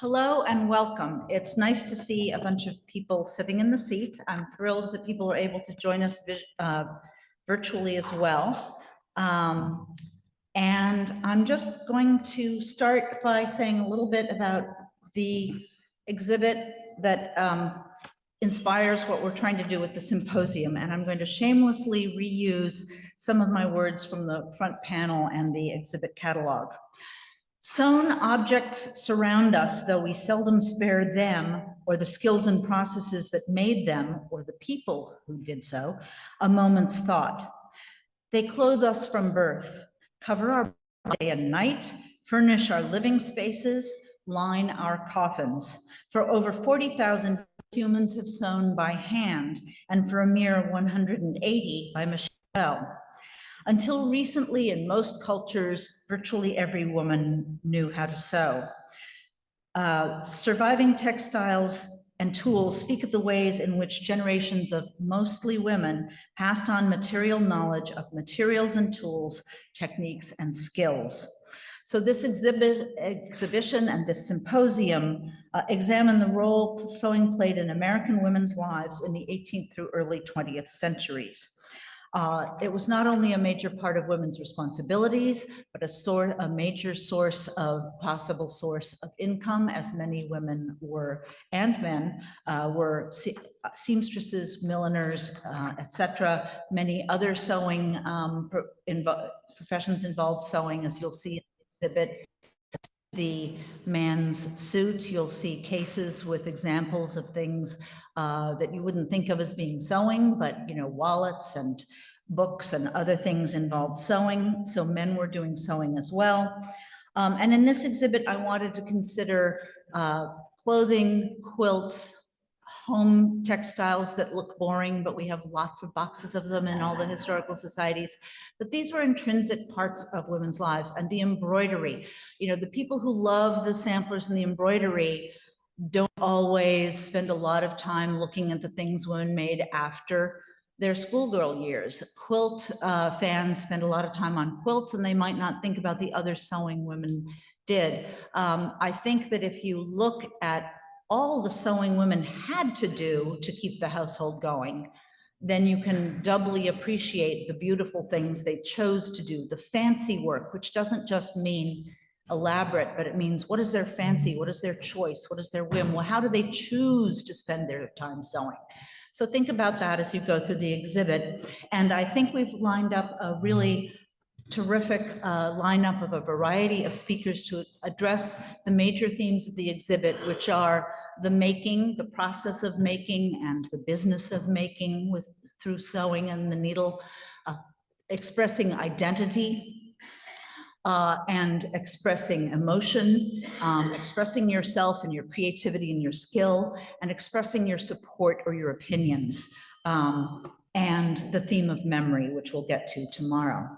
Hello and welcome. It's nice to see a bunch of people sitting in the seats. I'm thrilled that people are able to join us virtually as well. And I'm just going to start by saying a little bit about the exhibit that inspires what we're trying to do with the symposium. And I'm going to shamelessly reuse some of my words from the front panel and the exhibit catalog. Sewn objects surround us, though we seldom spare them or the skills and processes that made them or the people who did so a moment's thought. They clothe us from birth, cover our day and night, furnish our living spaces, line our coffins. For over 40,000 humans have sewn by hand, and for a mere 180 by machine. Until recently, in most cultures, virtually every woman knew how to sew. Surviving textiles and tools speak of the ways in which generations of mostly women passed on material knowledge of materials and tools, techniques and skills. So this exhibition and this symposium examine the role sewing played in American women's lives in the 18th through early 20th centuries. It was not only a major part of women's responsibilities, but a major source of possible source of income, as many women were, and men were seamstresses, milliners, etc. Many other sewing professions involved sewing, as you'll see in the exhibit. The man's suit, you'll see cases with examples of things that you wouldn't think of as being sewing, but wallets and books and other things involved sewing. So men were doing sewing as well. And in this exhibit, I wanted to consider clothing, quilts, home textiles that look boring, but we have lots of boxes of them in all the historical societies. But these were intrinsic parts of women's lives. And the embroidery, the people who love the samplers and the embroidery don't always spend a lot of time looking at the things women made after their schoolgirl years. Quilt fans spend a lot of time on quilts, and they might not think about the other sewing women did. I think that if you look at all the sewing women had to do to keep the household going, then you can doubly appreciate the beautiful things they chose to do, the fancy work, which doesn't just mean elaborate, but it means what is their fancy, what is their choice, what is their whim, well, how do they choose to spend their time sewing? So think about that as you go through the exhibit. And I think we've lined up a really terrific lineup of a variety of speakers to address the major themes of the exhibit, which are the making, the process of making, and the business of making through sewing and the needle, expressing identity, and expressing emotion, expressing yourself and your creativity and your skill, and expressing your support or your opinions, and the theme of memory, which we'll get to tomorrow.